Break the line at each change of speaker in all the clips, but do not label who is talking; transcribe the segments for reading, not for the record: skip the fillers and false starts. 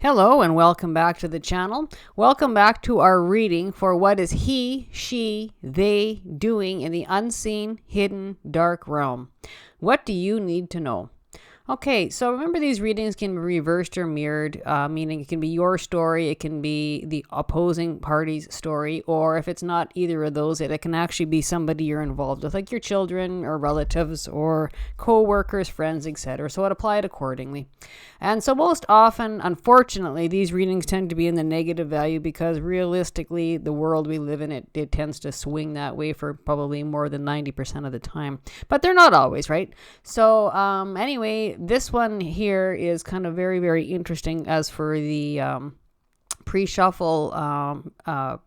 Hello and welcome back to the channel. Welcome back to our reading for what is he, she, they doing in the unseen, hidden, dark realm. What do you need to know? Okay, so remember these readings can be reversed or mirrored, meaning it can be your story, it can be the opposing party's story, or if it's not either of those, it can actually be somebody you're involved with, like your children or relatives or co-workers, friends, etc. So it applied accordingly. And so most often, unfortunately, these readings tend to be in the negative value because realistically, the world we live in, it tends to swing that way for probably more than 90% of the time. But they're not always, right? So anyway, this one here is kind of very, very interesting as for the pre-shuffle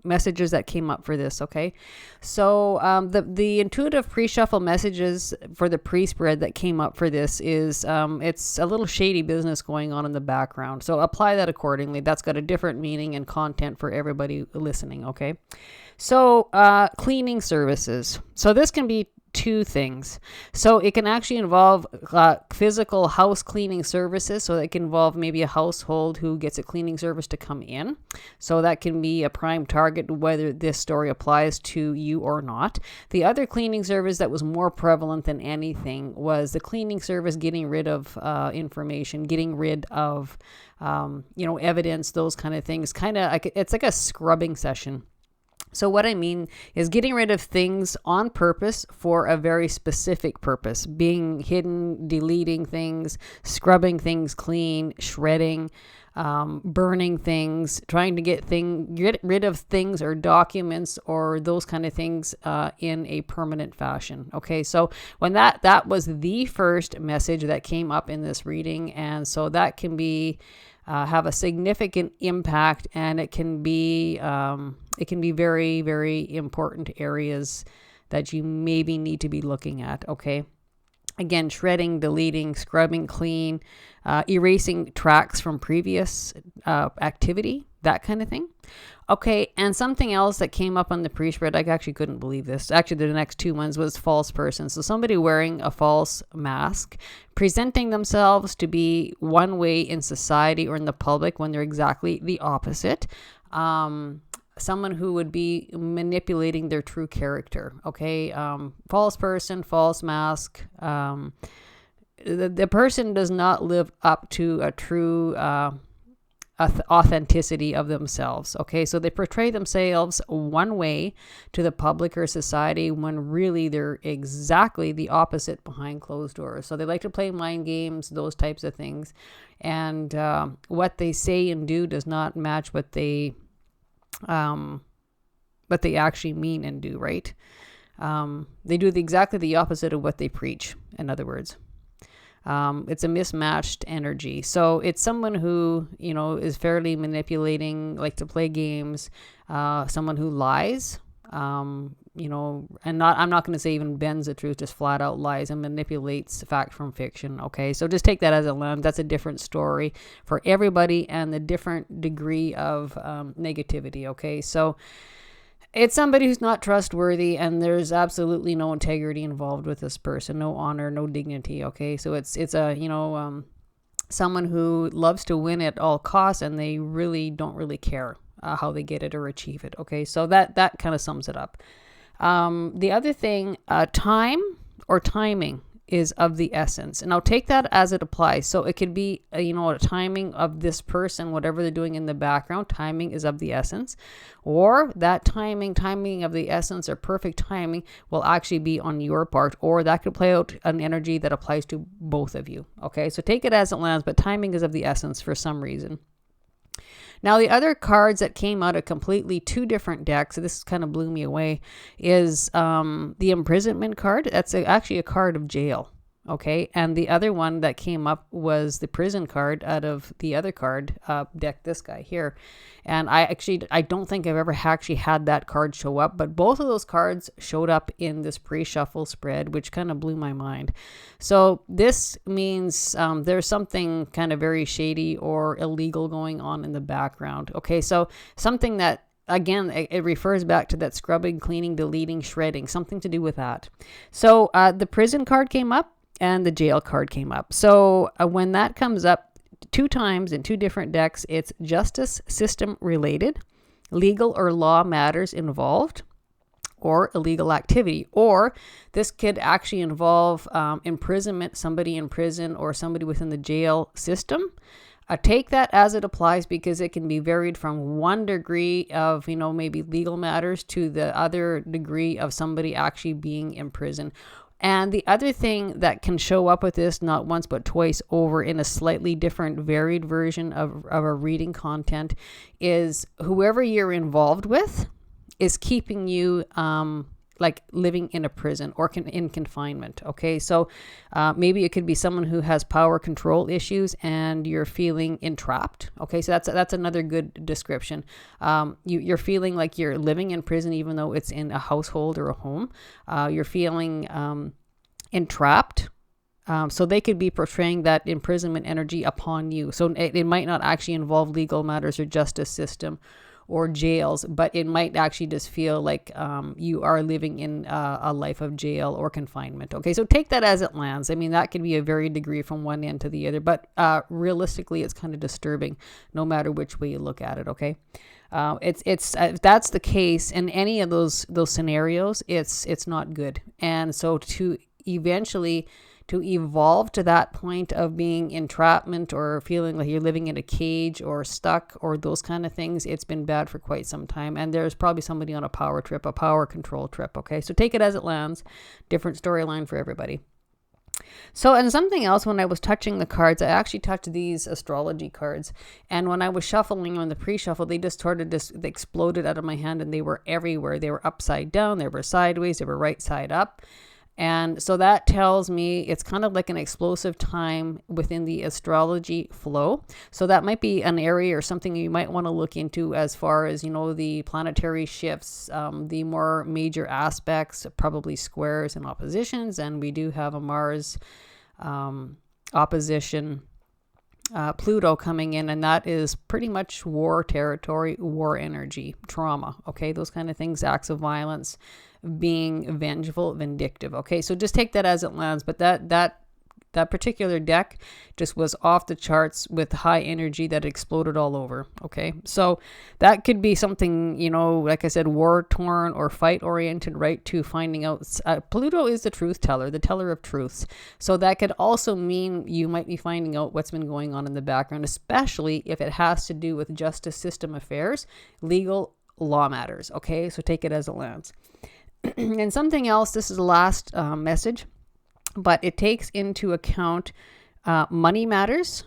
messages that came up for this. Okay, so the intuitive pre-shuffle messages for the pre-spread that came up for this is it's a little shady business going on in the background, so apply that accordingly. That's got a different meaning and content for everybody listening. Okay, so cleaning services, so this can be two things. So it can actually involve physical house cleaning services. So it can involve maybe a household who gets a cleaning service to come in. So that can be a prime target whether this story applies to you or not. The other cleaning service that was more prevalent than anything was the cleaning service getting rid of information, getting rid of evidence, those kind of things. It's like a scrubbing session. So what I mean is getting rid of things on purpose for a very specific purpose, being hidden, deleting things, scrubbing things clean, shredding, burning things, trying to get rid of things or documents or those kind of things in a permanent fashion. Okay, so when that was the first message that came up in this reading, and so that can be have a significant impact, and it can be very, very important areas that you maybe need to be looking at. Okay, again, shredding, deleting, scrubbing clean, erasing tracks from previous activity, that kind of thing. Okay, and something else that came up on the pre-spread, I actually couldn't believe this. Actually, the next two ones was false person. So somebody wearing a false mask, presenting themselves to be one way in society or in the public when they're exactly the opposite. Someone who would be manipulating their true character. Okay, false person, false mask. The person does not live up to a true authenticity of themselves. Okay, so they portray themselves one way to the public or society when really they're exactly the opposite behind closed doors. So they like to play mind games, those types of things, and what they say and do does not match what they actually mean and do. Right? They do exactly the opposite of what they preach. In other words. It's a mismatched energy. So it's someone who, is fairly manipulating, like to play games, someone who lies, and I'm not going to say even bends the truth, just flat out lies and manipulates fact from fiction. Okay, so just take that as a lens. That's a different story for everybody and the different degree of negativity. Okay, so it's somebody who's not trustworthy, and there's absolutely no integrity involved with this person, no honor, no dignity. Okay, so it's a someone who loves to win at all costs, and they really don't really care how they get it or achieve it. Okay, so that kind of sums it up. The other thing, time or timing is of the essence, and I'll take that as it applies. So it could be a timing of this person, whatever they're doing in the background, timing is of the essence, or that timing of the essence or perfect timing will actually be on your part, or that could play out an energy that applies to both of you. Okay, so take it as it lands, but timing is of the essence for some reason. Now, the other cards that came out of completely two different decks, so this kind of blew me away, is the imprisonment card. That's actually a card of jail. Okay, and the other one that came up was the prison card out of the other card deck, this guy here. And I don't think I've ever actually had that card show up, but both of those cards showed up in this pre-shuffle spread, which kind of blew my mind. So this means there's something kind of very shady or illegal going on in the background. Okay, so something that, again, it refers back to that scrubbing, cleaning, deleting, shredding, something to do with that. So the prison card came up and the jail card came up. So when that comes up, two times in two different decks. It's justice system related, legal or law matters involved, or illegal activity. Or this could actually involve imprisonment, somebody in prison or somebody within the jail system. Take that as it applies, because it can be varied from one degree of, maybe legal matters to the other degree of somebody actually being in prison. And the other thing that can show up with this, not once but twice over in a slightly different varied version of a reading content, is whoever you're involved with is keeping you like living in a prison or in confinement. Okay, so maybe it could be someone who has power control issues and you're feeling entrapped. Okay, so that's another good description. You're feeling like you're living in prison even though it's in a household or a home. You're feeling entrapped. So they could be portraying that imprisonment energy upon you. So it might not actually involve legal matters or justice system or jails, but it might actually just feel like you are living in a life of jail or confinement. Okay, so take that as it lands. I mean, that can be a varied degree from one end to the other, but realistically, it's kind of disturbing no matter which way you look at it. Okay, if that's the case in any of those scenarios, it's not good. And so to evolve to that point of being entrapment or feeling like you're living in a cage or stuck or those kind of things, it's been bad for quite some time. And there's probably somebody on a power trip, a power control trip. Okay, so take it as it lands. Different storyline for everybody. So, and something else, when I was touching the cards, I actually touched these astrology cards. And when I was shuffling on the pre-shuffle, they they exploded out of my hand and they were everywhere. They were upside down, they were sideways, they were right side up. And so that tells me it's kind of like an explosive time within the astrology flow. So that might be an area or something you might want to look into as far as, the planetary shifts, the more major aspects, probably squares and oppositions. And we do have a Mars opposition Pluto coming in, and that is pretty much war territory, war energy, trauma. Okay, those kind of things, acts of violence, being vengeful, vindictive. Okay, so just take that as it lands. But that particular deck just was off the charts with high energy that exploded all over. Okay, so that could be something, like I said, war torn or fight oriented, right, to finding out. Pluto is the truth teller, the teller of truths. So that could also mean you might be finding out what's been going on in the background, especially if it has to do with justice system affairs, legal law matters. Okay, so take it as it lands. And something else, this is the last message, but it takes into account money matters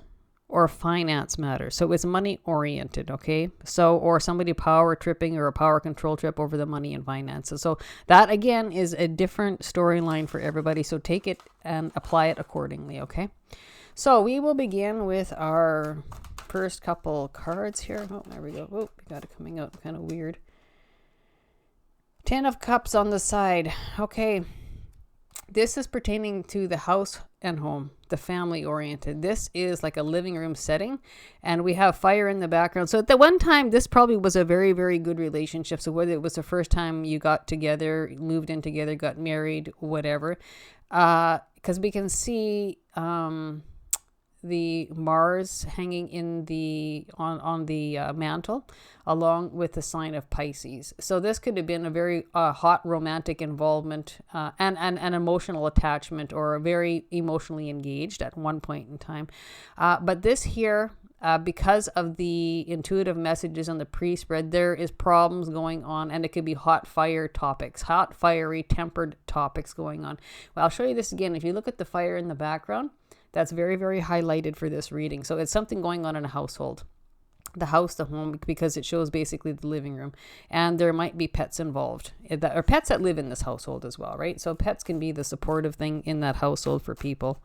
or finance matters. So it's money oriented, okay? So, or somebody power tripping or a power control trip over the money and finances. So that again is a different storyline for everybody. So take it and apply it accordingly, okay? So we will begin with our first couple cards here. Oh, there we go. Oh, we got it coming out kind of weird. 10 of Cups on the side. Okay. This is pertaining to the house and home, the family oriented. This is like a living room setting, and we have fire in the background. So at the one time, this probably was a very, very good relationship. So whether it was the first time you got together, moved in together, got married, whatever, because we can see the Mars hanging in on the mantle, along with the sign of Pisces. So this could have been a very hot romantic involvement and emotional attachment, or very emotionally engaged at one point in time. But this here, because of the intuitive messages on the pre-spread, there is problems going on, and it could be hot fire topics, hot, fiery, tempered topics going on. Well, I'll show you this again. If you look at the fire in the background, that's very, very highlighted for this reading. So it's something going on in a household, the house, the home, because it shows basically the living room. And there might be pets involved, or pets that live in this household as well, right? So pets can be the supportive thing in that household for people.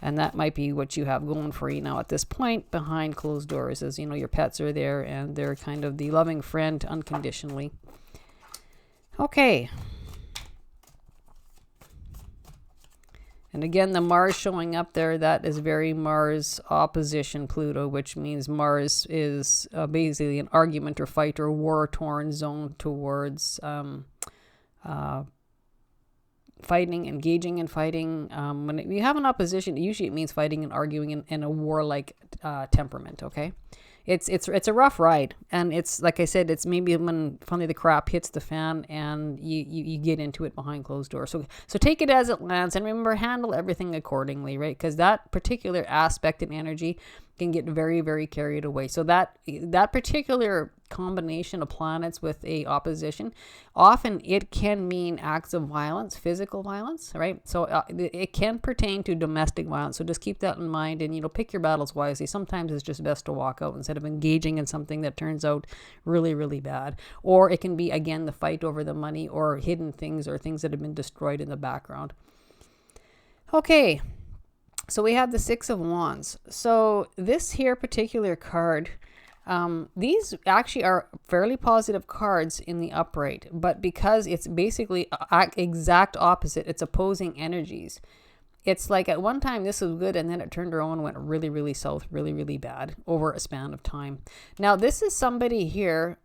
And that might be what you have going for you now at this point behind closed doors, as your pets are there and they're kind of the loving friend unconditionally. Okay. And again, the Mars showing up there, that is very Mars opposition Pluto, which means Mars is basically an argument or fight or war-torn zone towards fighting, engaging in fighting. When you have an opposition, usually it means fighting and arguing in a warlike temperament, okay? It's a rough ride, and it's like I said, it's maybe when finally the crap hits the fan and you get into it behind closed doors. So take it as it lands, and remember, handle everything accordingly, right? Because that particular aspect and energy can get very, very carried away. So that particular combination of planets with a opposition, often it can mean acts of violence, physical violence, right? So it can pertain to domestic violence. So just keep that in mind, and pick your battles wisely. Sometimes it's just best to walk out instead of engaging in something that turns out really, really bad. Or it can be, again, the fight over the money or hidden things or things that have been destroyed in the background. Okay. So we have the Six of Wands. So this here particular card, these actually are fairly positive cards in the upright, but because it's basically exact opposite, it's opposing energies. It's like at one time this was good, and then it turned around and went really, really south, really, really bad over a span of time. Now this is somebody here.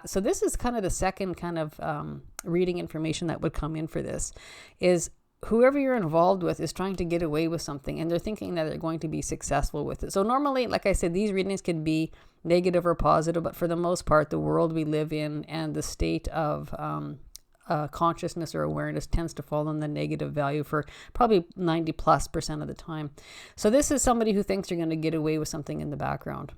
So this is kind of the second kind of reading information that would come in for this is whoever you're involved with is trying to get away with something, and they're thinking that they're going to be successful with it. So normally, like I said, these readings could be negative or positive, but for the most part, the world we live in and the state of consciousness or awareness tends to fall in the negative value for probably 90+% of the time. So this is somebody who thinks they're going to get away with something in the background.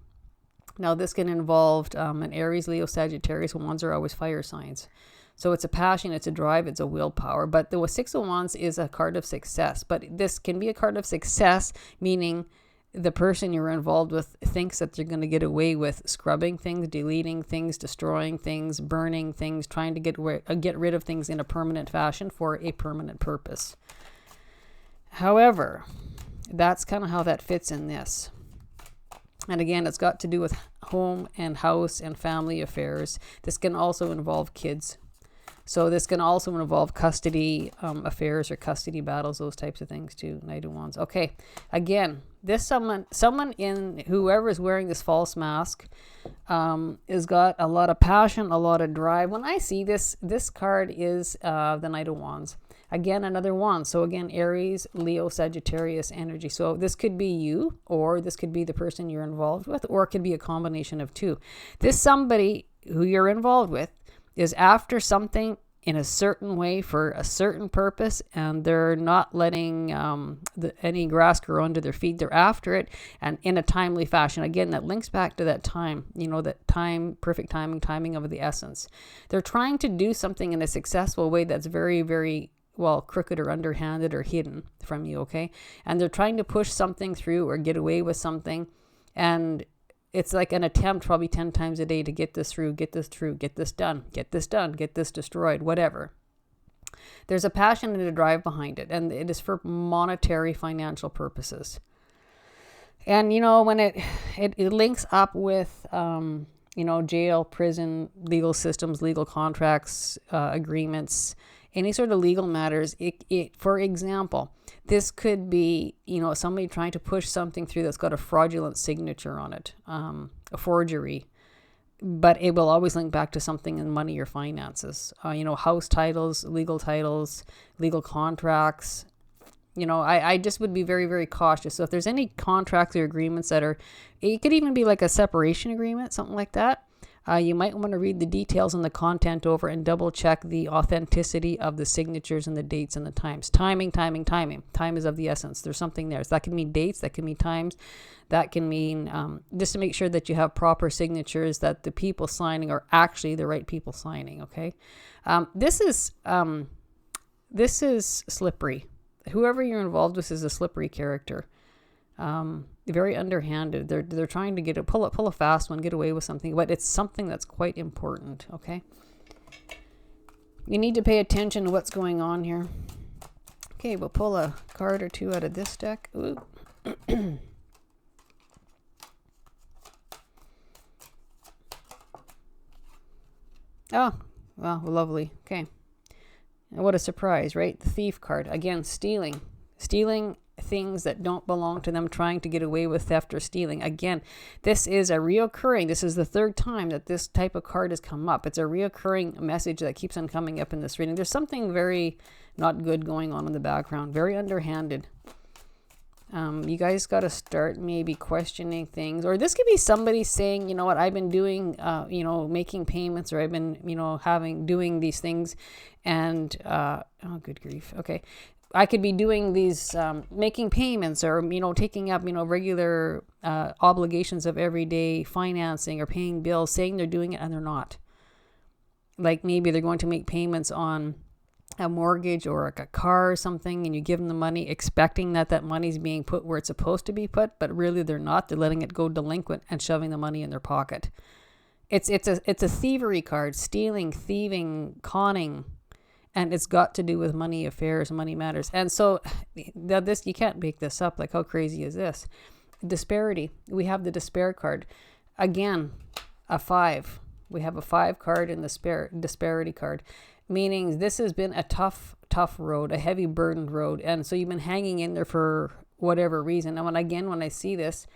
Now, this can involve an Aries, Leo, Sagittarius. Wands are always fire signs. So it's a passion, it's a drive, it's a willpower. But the Six of Wands is a card of success. But this can be a card of success, meaning the person you're involved with thinks that they're going to get away with scrubbing things, deleting things, destroying things, burning things, trying to get rid of things in a permanent fashion for a permanent purpose. However, that's kind of how that fits in this. And again, it's got to do with home and house and family affairs. This can also involve kids. So this can also involve custody affairs or custody battles, those types of things too. Knight of Wands. Okay, again, this someone in whoever is wearing this false mask has got a lot of passion, a lot of drive. When I see this card is the Knight of Wands. Again, another wand. So again, Aries, Leo, Sagittarius energy. So this could be you, or this could be the person you're involved with, or it could be a combination of two. This somebody who you're involved with is after something in a certain way for a certain purpose, and they're not letting any grass grow under their feet. They're after it, and in a timely fashion. Again, that links back to that time, that time, perfect timing of the essence. They're trying to do something in a successful way that's very, very crooked or underhanded or hidden from you, okay? And they're trying to push something through or get away with something, and it's like an attempt probably 10 times a day to get this through, get this done, get this destroyed, whatever. There's a passion and a drive behind it, and it is for monetary, financial purposes. And, when it links up with, jail, prison, legal systems, legal contracts, agreements, any sort of legal matters. For example, this could be, somebody trying to push something through that's got a fraudulent signature on it, a forgery, but it will always link back to something in money or finances. House titles, legal contracts. I just would be very, very cautious. So if there's any contracts or agreements it could even be like a separation agreement, something like that. You might want to read the details and the content over and double check the authenticity of the signatures and the dates and the times. Timing. Time is of the essence. There's something there. So that can mean dates, that can mean times, that can mean just to make sure that you have proper signatures, that the people signing are actually the right people signing, okay? This is slippery. Whoever you're involved with is a slippery character. Very underhanded. They're trying to pull a fast one, get away with something, but it's something that's quite important, okay? You need to pay attention to what's going on here. Okay, we'll pull a card or two out of this deck. Ooh. Oh, well, lovely. Okay. And what a surprise, right? The Thief card. Again, stealing things that don't belong to them, trying to get away with theft or stealing. Again, this is this is the third time that this type of card has come up. It's a reoccurring message that keeps on coming up in this reading. There's something very not good going on in the background, very underhanded. You guys got to start maybe questioning things, or this could be somebody saying, you know what, I've been doing, making payments, or I've been, doing these things, and oh, good grief. Okay, I could be doing these, making payments, or taking up, regular obligations of everyday financing or paying bills, saying they're doing it and they're not. Like maybe they're going to make payments on a mortgage or like a car or something, and you give them the money expecting that money's being put where it's supposed to be put, but really they're not. They're letting it go delinquent and shoving the money in their pocket. It's a thievery card, stealing, thieving, conning, and it's got to do with money affairs, money matters. And so this, you can't make this up. Like, how crazy is this? Disparity. We have the despair card. Again, a 5. We have a 5 card in the disparity card, meaning this has been a tough road, a heavy burdened road. And so you've been hanging in there for whatever reason. And when I see this,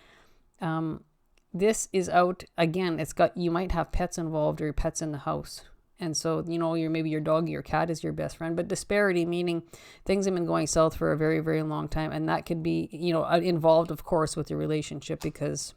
this is out again. You might have pets involved, or your pets in the house. And so, maybe your dog, your cat is your best friend. But disparity, meaning things have been going south for a very, very long time. And that could be, involved, of course, with your relationship, because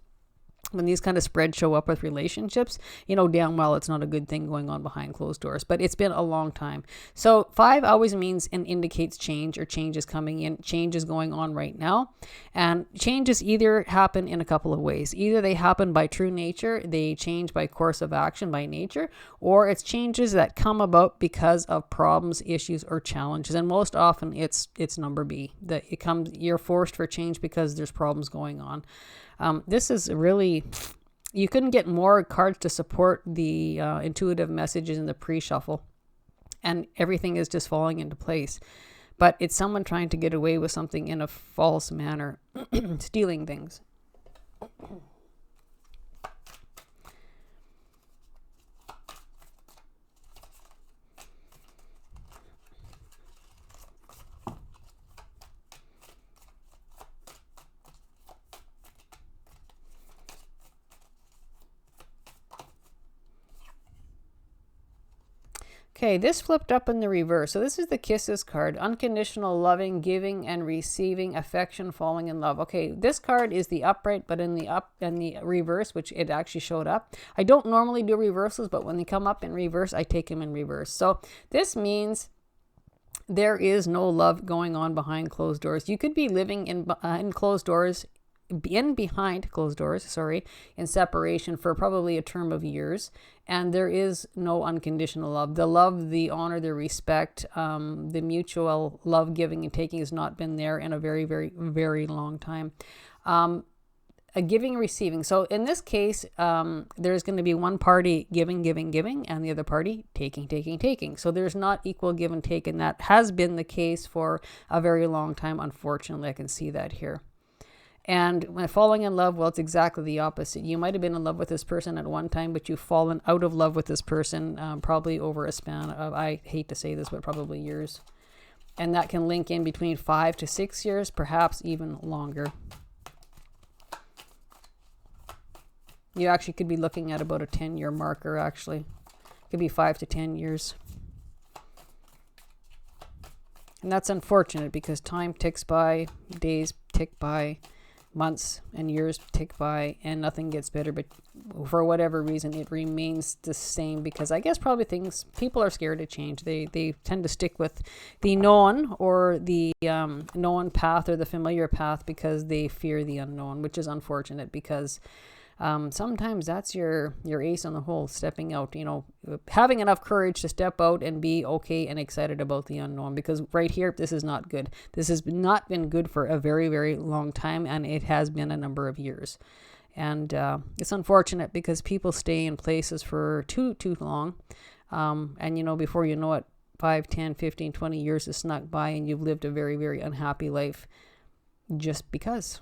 when these kind of spreads show up with relationships, damn well it's not a good thing going on behind closed doors. But it's been a long time. So 5 always means and indicates change, or change is coming in. Change is going on right now. And changes either happen in a couple of ways. Either they happen by true nature, they change by course of action, by nature, or it's changes that come about because of problems, issues, or challenges. And most often it's number B, that you're forced for change because there's problems going on. This is really, you couldn't get more cards to support the intuitive messages in the pre-shuffle, and everything is just falling into place. But it's someone trying to get away with something in a false manner, stealing things. Okay, this flipped up in the reverse. So this is the Kisses card. Unconditional loving, giving, and receiving affection, falling in love. Okay, this card is the upright, but in the reverse, which it actually showed up. I don't normally do reversals, but when they come up in reverse, I take them in reverse. So this means there is no love going on behind closed doors. You could be living in closed doors, behind closed doors, in separation for probably a term of years, and there is no unconditional love. The love, the honor, the respect, the mutual love giving and taking has not been there in a very, very, very long time. A giving, receiving. So in this case, there's going to be one party giving, and the other party taking. So there's not equal give and take, and that has been the case for a very long time. Unfortunately, I can see that here. And when falling in love, well, it's exactly the opposite. You might have been in love with this person at one time, but you've fallen out of love with this person probably over a span of, I hate to say this, but probably years. And that can link in between 5 to 6 years, perhaps even longer. You actually could be looking at about a 10-year marker, actually. It could be 5 to 10 years. And that's unfortunate because time ticks by, days tick by, months and years tick by, and nothing gets better. But for whatever reason, it remains the same because I guess probably people are scared to change. They tend to stick with the known, or the known path, or the familiar path, because they fear the unknown, which is unfortunate because sometimes that's your ace on the hole, stepping out, having enough courage to step out and be okay and excited about the unknown, because right here, this is not good. This has not been good for a very, very long time, and it has been a number of years. And it's unfortunate because people stay in places for too long. And, before you know it, 5, 10, 15, 20 years has snuck by, and you've lived a very, very unhappy life just because.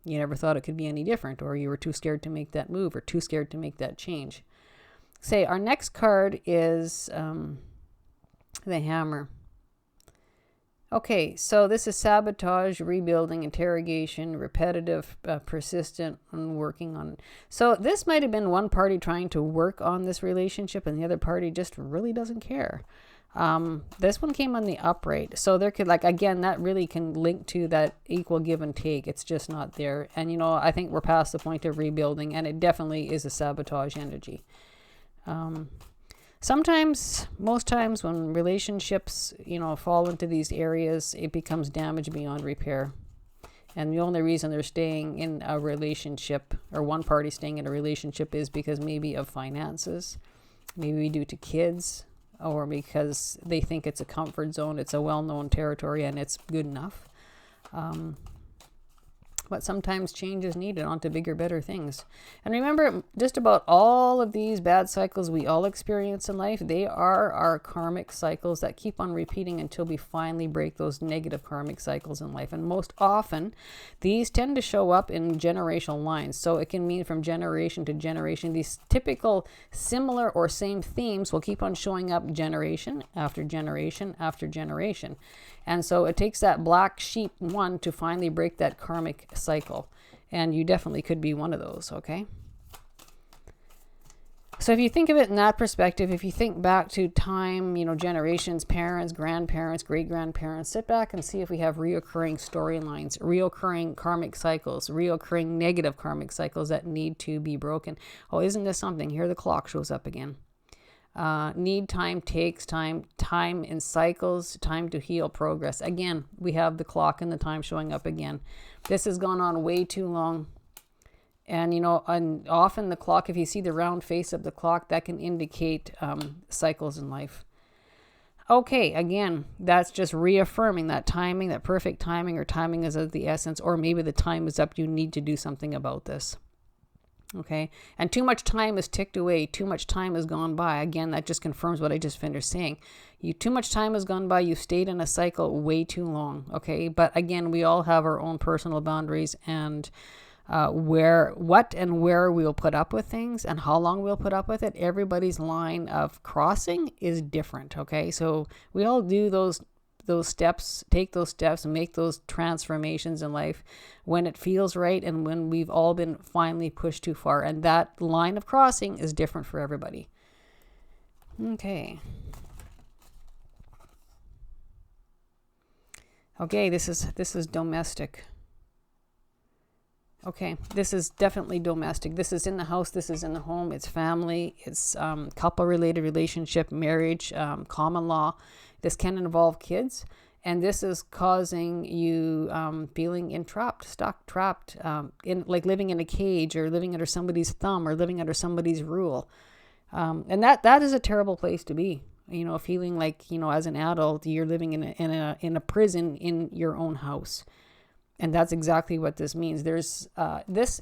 You never thought it could be any different, or you were too scared to make that move, or too scared to make that change. Our next card is the Hammer. Okay, so this is sabotage, rebuilding, interrogation, repetitive, persistent, and working on it. So this might have been one party trying to work on this relationship, and the other party just really doesn't care. This one came on the upright. So there could, like, again, that really can link to that equal give and take. It's just not there. And, you know, I think we're past the point of rebuilding, and it definitely is a sabotage energy. Sometimes, most times when relationships, you know, fall into these areas, it becomes damage beyond repair. And the only reason they're staying in a relationship, or one party staying in a relationship, is because maybe of finances, maybe due to kids, or because they think it's a comfort zone, it's a well-known territory, and it's good enough. But sometimes change is needed onto bigger, better things. And remember, just about all of these bad cycles we all experience in life, they are our karmic cycles that keep on repeating until we finally break those negative karmic cycles in life. And most often, these tend to show up in generational lines. So it can mean from generation to generation. These typical similar or same themes will keep on showing up generation after generation after generation. And so it takes that black sheep one to finally break that karmic cycle. And you definitely could be one of those, okay? So if you think of it in that perspective, if you think back to time, you know, generations, parents, grandparents, great-grandparents, sit back and see if we have reoccurring storylines, reoccurring karmic cycles, reoccurring negative karmic cycles that need to be broken. Oh, isn't this something? Here the clock shows up again. Need time, takes time, time in cycles, time to heal, progress. Again, we have the clock and the time showing up again. This has gone on way too long. And, you know, and often the clock, if you see the round face of the clock, that can indicate cycles in life. Okay, again, that's just reaffirming that timing, that perfect timing, or timing is of the essence, or maybe the time is up. You need to do something about this. Okay, and too much time is ticked away, too much time has gone by. Again, that just confirms what I just finished saying. Too much time has gone by, you stayed in a cycle way too long. Okay, but again, we all have our own personal boundaries, and where we'll put up with things and how long we'll put up with it. Everybody's line of crossing is different. Okay, so we all do those steps, take those steps, and make those transformations in life when it feels right and when we've all been finally pushed too far. And that line of crossing is different for everybody. Okay. Okay, this is domestic. Okay, this is definitely domestic. This is in the house, this is in the home, it's family, it's couple-related relationship, marriage, common law. This can involve kids, and this is causing you feeling entrapped, stuck, trapped, in like living in a cage, or living under somebody's thumb, or living under somebody's rule. And that is a terrible place to be. You know, feeling like, you know, as an adult, you're living in a prison in your own house. And that's exactly what this means. There's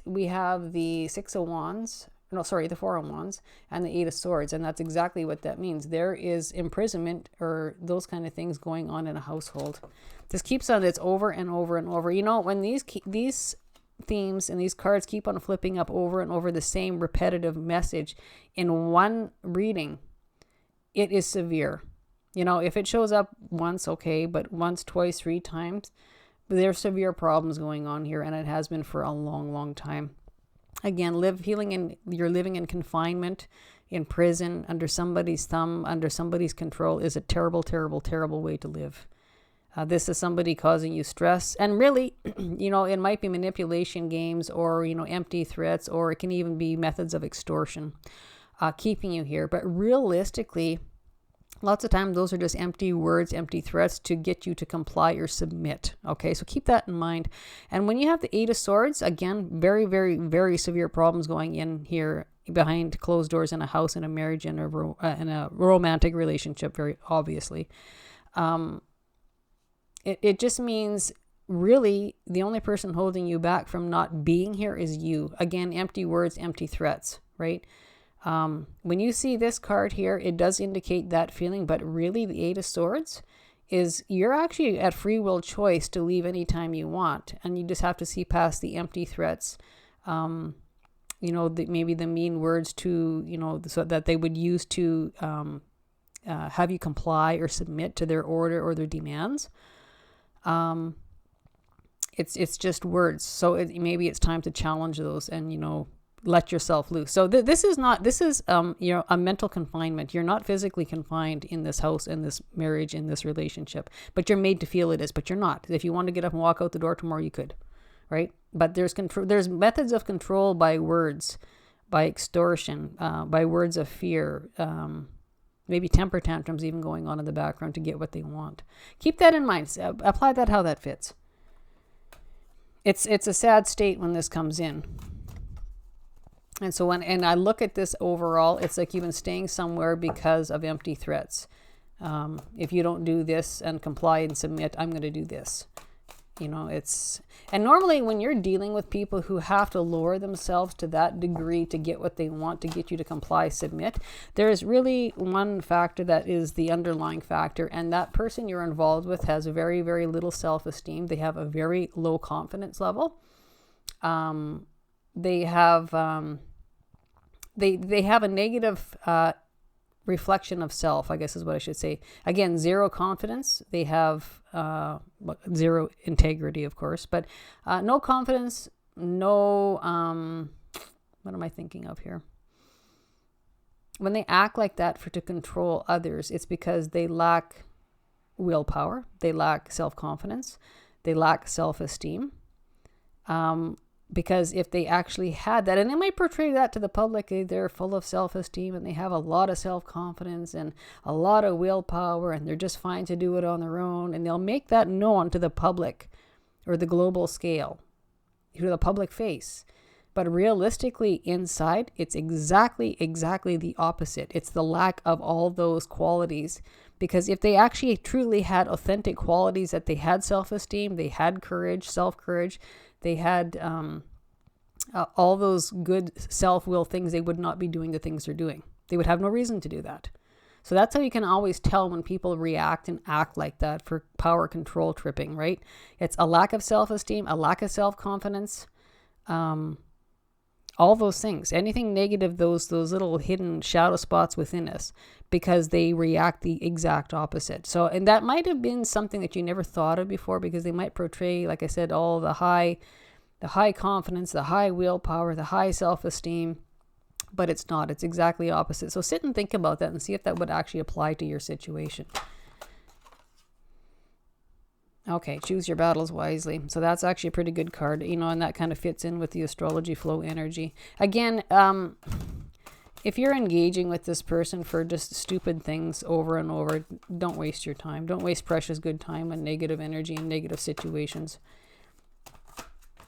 we have the the Four of Wands and the Eight of Swords, and that's exactly what that means. There is imprisonment or those kind of things going on in a household. This keeps on, it's over and over and over. You know, when these themes and these cards keep on flipping up over and over the same repetitive message in one reading, it is severe. You know, if it shows up once, okay, but once, twice, 3 times, there's severe problems going on here, and it has been for a long, long time. Again, you're living in confinement, in prison, under somebody's thumb, under somebody's control is a terrible, terrible, terrible way to live. This is somebody causing you stress, and really, you know, it might be manipulation games, or, you know, empty threats, or it can even be methods of extortion, keeping you here. But realistically, lots of times those are just empty words, empty threats to get you to comply or submit. Okay, so keep that in mind. And when you have the Eight of Swords, again, very, very, very severe problems going in here behind closed doors in a house, in a marriage, in a romantic relationship, very obviously. It just means really the only person holding you back from not being here is you. Again, empty words, empty threats, right? When you see this card here, it does indicate that feeling, but really the Eight of Swords is you're actually at free will choice to leave anytime you want, and you just have to see past the empty threats, you know, maybe the mean words to, you know, so that they would use to have you comply or submit to their order or their demands. It's just words, so maybe it's time to challenge those and, you know, let yourself loose. So this is a mental confinement. You're not physically confined in this house, in this marriage, in this relationship, but you're made to feel it is, but you're not. If you want to get up and walk out the door tomorrow, you could, right? But there's methods of control by words, by extortion, by words of fear, maybe temper tantrums even going on in the background to get what they want. Keep that in mind. Apply that how that fits. It's a sad state when this comes in. And so when I look at this overall, it's like you've been staying somewhere because of empty threats. If you don't do this and comply and submit, I'm going to do this. And normally when you're dealing with people who have to lower themselves to that degree to get what they want, to get you to comply, submit, there's really one factor that is the underlying factor. And that person you're involved with has very, very little self-esteem. They have a very low confidence level. They have they have a negative reflection of self, I guess is what I should say. Again, zero confidence. They have zero integrity, of course, but no confidence, no, what am I thinking of here? When they act like that to control others, it's because they lack willpower, they lack self-confidence, they lack self-esteem. Because if they actually had that, and they might portray that to the public, they're full of self-esteem and they have a lot of self-confidence and a lot of willpower and they're just fine to do it on their own, and they'll make that known to the public or the global scale, to the public face. But realistically inside, it's exactly the opposite. It's the lack of all those qualities. Because if they actually truly had authentic qualities, that they had self-esteem, they had courage, self-courage, they had all those good self-will things, they would not be doing the things they're doing. They would have no reason to do that. So that's how you can always tell when people react and act like that for power control tripping, right? It's a lack of self-esteem, a lack of self-confidence, all those things. Anything negative, those little hidden shadow spots within us, because they react the exact opposite. So, and that might have been something that you never thought of before, because they might portray, like I said, all the high confidence, the high willpower, the high self-esteem, but it's not. It's exactly opposite. So sit and think about that and see if that would actually apply to your situation. Okay, choose your battles wisely. So that's actually a pretty good card, and that kind of fits in with the astrology flow energy. Again, if you're engaging with this person for just stupid things over and over, don't waste your time. Don't waste precious good time on negative energy and negative situations.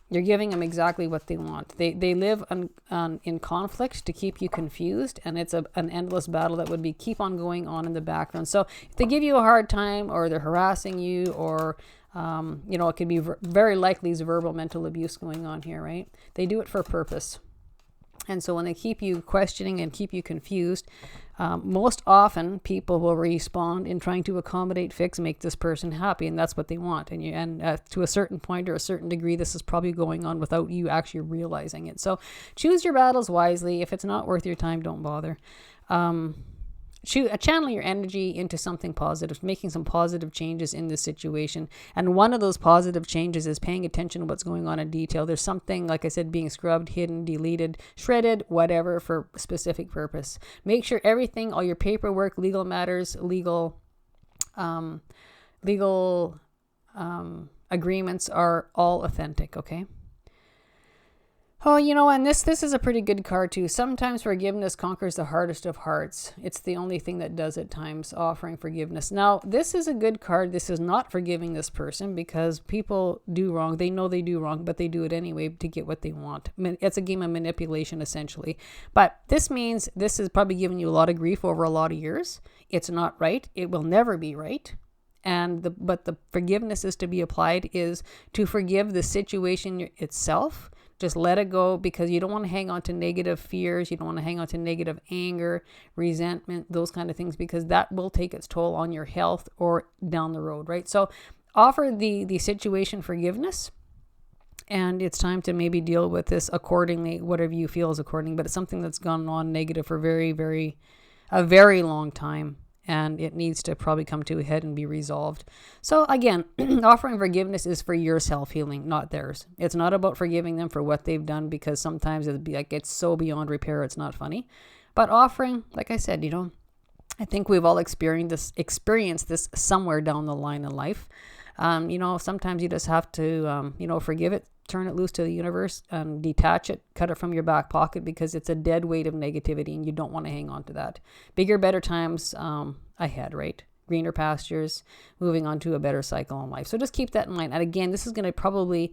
You're giving them exactly what they want. They live in conflict to keep you confused, and it's an endless battle that would keep on going on in the background. So if they give you a hard time, or they're harassing you, or it could be very likely is verbal mental abuse going on here, right? They do it for a purpose. And so when they keep you questioning and keep you confused, most often people will respond in trying to accommodate, fix, make this person happy, and that's what they want. And to a certain point or a certain degree, this is probably going on without you actually realizing it. So choose your battles wisely. If it's not worth your time, don't bother. Channel your energy into something positive, making some positive changes in this situation. And one of those positive changes is paying attention to what's going on in detail. There's something, like I said, being scrubbed, hidden, deleted, shredded, whatever, for a specific purpose. Make sure everything, all your paperwork, legal matters, legal agreements are all authentic, okay? Oh, and this is a pretty good card too. Sometimes forgiveness conquers the hardest of hearts. It's the only thing that does at times, offering forgiveness. Now, this is a good card. This is not forgiving this person, because people do wrong. They know they do wrong, but they do it anyway to get what they want. It's a game of manipulation, essentially. But this means this is probably giving you a lot of grief over a lot of years. It's not right. It will never be right. But the forgiveness is to be applied is to forgive the situation itself. Just let it go, because you don't want to hang on to negative fears. You don't want to hang on to negative anger, resentment, those kind of things, because that will take its toll on your health or down the road, right? So offer the situation forgiveness, and it's time to maybe deal with this accordingly, whatever you feel is according, but it's something that's gone on negative for a very long time. and it needs to probably come to a head and be resolved. So again, offering forgiveness is for your self-healing, not theirs. It's not about forgiving them for what they've done, because sometimes it'd be like, it's so beyond repair, it's not funny. But offering, like I said, I think we've all experienced this somewhere down the line in life. Sometimes you just have to, forgive it, turn it loose to the universe, and detach it, cut it from your back pocket, because it's a dead weight of negativity and you don't want to hang on to that. Bigger, better times ahead, right? Greener pastures, moving on to a better cycle in life. So just keep that in mind. And again, this is going to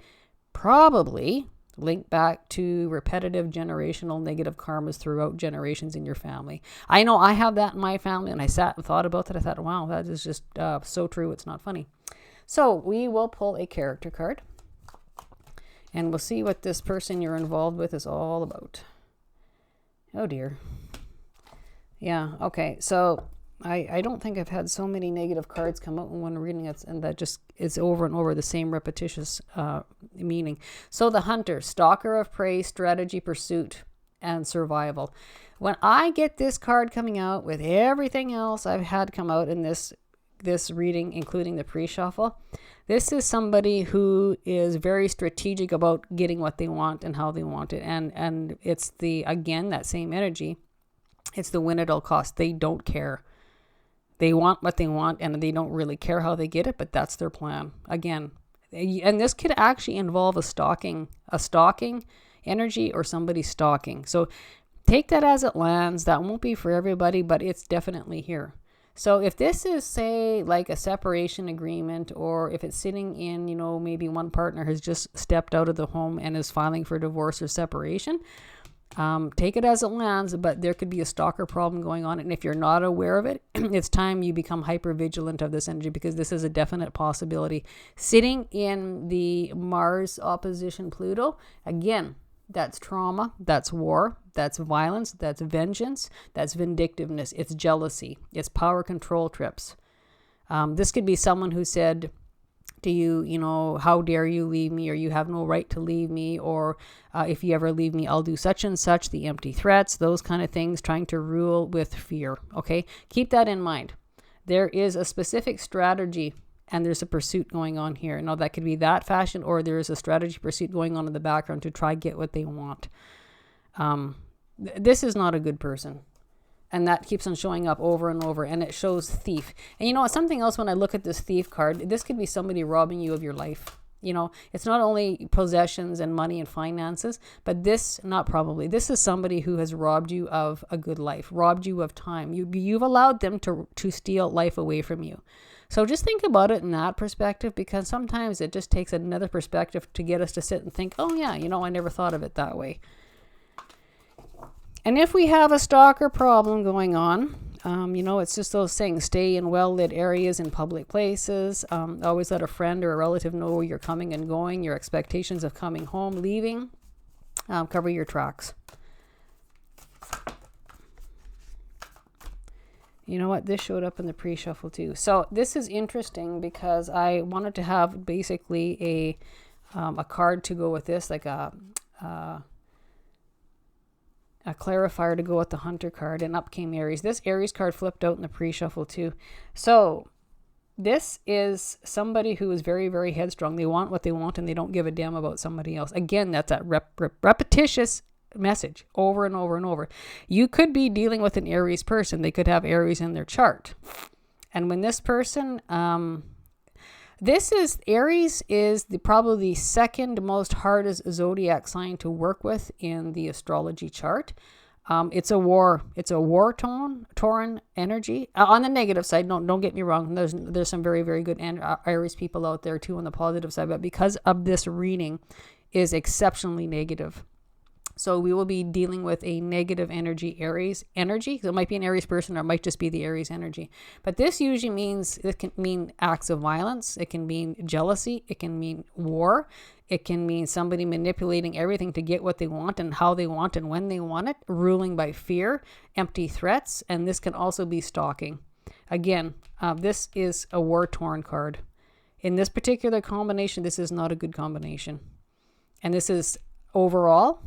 probably link back to repetitive generational negative karmas throughout generations in your family. I know I have that in my family, and I sat and thought about that. I thought, wow, that is just so true. It's not funny. So we will pull a character card, and we'll see what this person you're involved with is all about. Oh dear. Yeah, okay. So I don't think I've had so many negative cards come out in one reading, and that just is over and over the same repetitious meaning. So the hunter, stalker of prey, strategy, pursuit, and survival. When I get this card coming out with everything else I've had come out in this reading, including the pre-shuffle, this is somebody who is very strategic about getting what they want and how they want it. And it's that same energy. It's the win at all costs. They don't care. They want what they want, and they don't really care how they get it, but that's their plan. Again, and this could actually involve a stalking energy, or somebody stalking. So take that as it lands. That won't be for everybody, but it's definitely here. So if this is, say, like a separation agreement, or if it's sitting in, maybe one partner has just stepped out of the home and is filing for divorce or separation, take it as it lands, but there could be a stalker problem going on. And if you're not aware of it, it's time you become hyper vigilant of this energy, because this is a definite possibility. Sitting in the Mars opposition Pluto, again, that's trauma, that's war, that's violence, that's vengeance, that's vindictiveness, it's jealousy, it's power control trips. This could be someone who said to you, how dare you leave me, or you have no right to leave me, or if you ever leave me, I'll do such and such, the empty threats, those kind of things, trying to rule with fear. Okay, keep that in mind. There is a specific strategy, and there's a pursuit going on here. Now, that could be that fashion, or there is a strategy pursuit going on in the background to try get what they want. This is not a good person. And that keeps on showing up over and over, and it shows thief. And something else, when I look at this thief card, this could be somebody robbing you of your life. It's not only possessions and money and finances, but this is somebody who has robbed you of a good life, robbed you of time. You've allowed them to steal life away from you. So just think about it in that perspective, because sometimes it just takes another perspective to get us to sit and think, oh yeah, I never thought of it that way. And if we have a stalker problem going on, it's just those things. Stay in well-lit areas in public places. Always let a friend or a relative know where you're coming and going, your expectations of coming home, leaving. Cover your tracks. You know what? This showed up in the pre-shuffle too. So this is interesting, because I wanted to have basically a card to go with this, like a clarifier to go with the hunter card, and up came Aries. This Aries card flipped out in the pre-shuffle too. So this is somebody who is very, very headstrong. They want what they want, and they don't give a damn about somebody else. Again, that's that repetitious message over and over and over. You could be dealing with an Aries person. They could have Aries in their chart. And when this person, Aries is probably the second most hardest zodiac sign to work with in the astrology chart. It's a war-torn energy. On the negative side, don't get me wrong. There's some very, very good Aries people out there too on the positive side, but because of this reading is exceptionally negative. So we will be dealing with a negative energy, Aries energy. So it might be an Aries person, or it might just be the Aries energy. But this usually means, it can mean acts of violence. It can mean jealousy. It can mean war. It can mean somebody manipulating everything to get what they want and how they want and when they want it, ruling by fear, empty threats. And this can also be stalking. Again, this is a war-torn card. In this particular combination, this is not a good combination. And this is overall,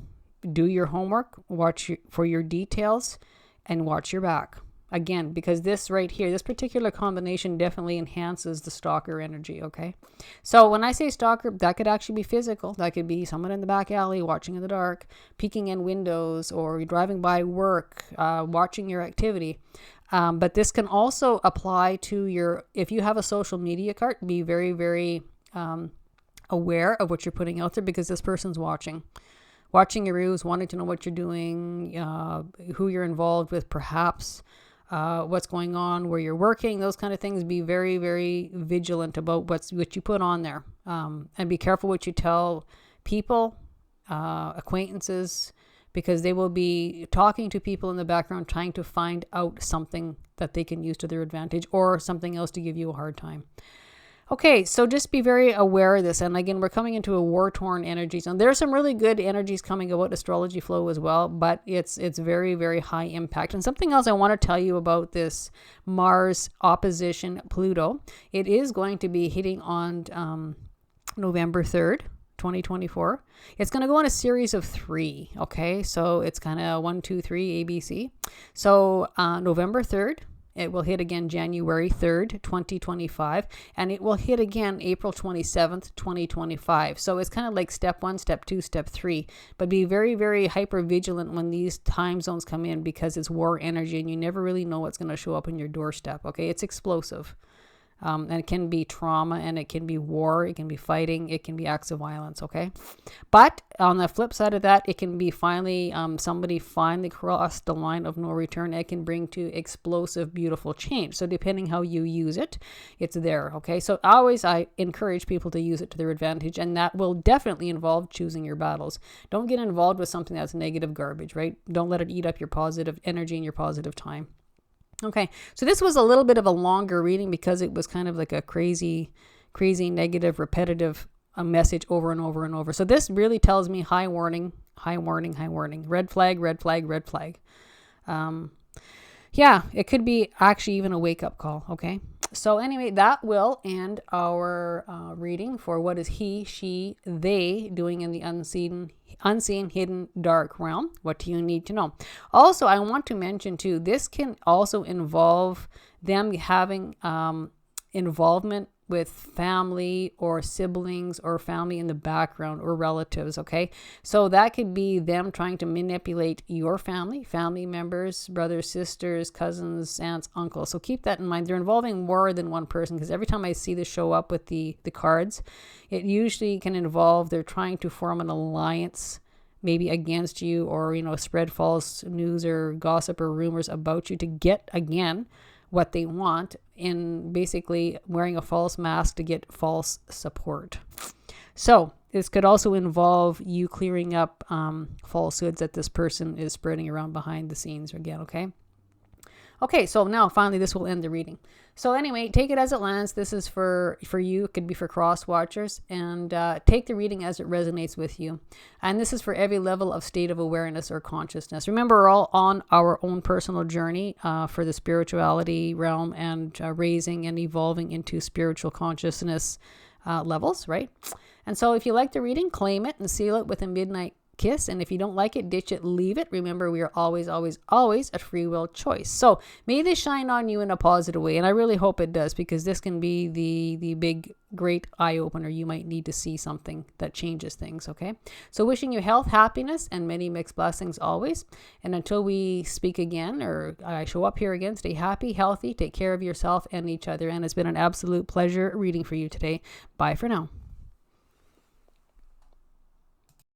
do your homework, watch for your details, and watch your back. Again, because this right here, this particular combination definitely enhances the stalker energy, okay? So when I say stalker, that could actually be physical. That could be someone in the back alley watching in the dark, peeking in windows, or driving by work, watching your activity. But this can also apply to if you have a social media card, be very, very aware of what you're putting out there, because this person's watching your reviews, wanting to know what you're doing, who you're involved with, perhaps what's going on, where you're working, those kind of things. Be very, very vigilant about what you put on there, and be careful what you tell people, acquaintances, because they will be talking to people in the background, trying to find out something that they can use to their advantage, or something else to give you a hard time. Okay, so just be very aware of this. And again, we're coming into a war-torn energy zone. There's some really good energies coming about astrology flow as well, but it's very, very high impact. And something else I want to tell you about this Mars opposition Pluto. It is going to be hitting on November 3rd, 2024. It's going to go on a series of 3, okay? So it's kind of 1, 2, 3, ABC. So November 3rd. It will hit again January 3rd, 2025, and it will hit again April 27th, 2025. So it's kind of like step 1, step 2, step 3. But be very, very hyper vigilant when these time zones come in, because it's war energy and you never really know what's going to show up on your doorstep. Okay, it's explosive. And it can be trauma, and it can be war, it can be fighting, it can be acts of violence, okay? But on the flip side of that, it can be somebody finally crossed the line of no return. It can bring to explosive, beautiful change. So depending how you use it, it's there, okay? So I encourage people to use it to their advantage, and that will definitely involve choosing your battles. Don't get involved with something that's negative garbage, right? Don't let it eat up your positive energy and your positive time. Okay, so this was a little bit of a longer reading, because it was kind of like a crazy, negative, repetitive message over and over and over. So this really tells me high warning, red flag, red flag, red flag. Yeah, it could be actually even a wake-up call, okay? So anyway, that will end our reading for what is he, she, they doing in the unseen, hidden, dark realm. What do you need to know? Also, I want to mention too, this can also involve them having involvement with family or siblings or family in the background or relatives, okay? So that could be them trying to manipulate your family members, brothers, sisters, cousins, aunts, uncles. So keep that in mind. They're involving more than one person, because every time I see this show up with the cards, it usually can involve they're trying to form an alliance, maybe against you, or, spread false news or gossip or rumors about you to get, again, what they want, in basically wearing a false mask to get false support. So this could also involve you clearing up falsehoods that this person is spreading around behind the scenes again, okay? Okay, so now finally this will end the reading. So anyway, take it as it lands. This is for you. It could be for cross watchers, and take the reading as it resonates with you. And this is for every level of state of awareness or consciousness. Remember, we're all on our own personal journey for the spirituality realm, and raising and evolving into spiritual consciousness levels, right? And so if you like the reading, claim it and seal it with a midnight kiss. And if you don't like it, ditch it, leave it. Remember, we are always, always, always a free will choice. So may this shine on you in a positive way. And I really hope it does, because this can be the big, great eye opener. You might need to see something that changes things. Okay. So wishing you health, happiness, and many mixed blessings always. And until we speak again, or I show up here again, stay happy, healthy, take care of yourself and each other. And it's been an absolute pleasure reading for you today. Bye for now.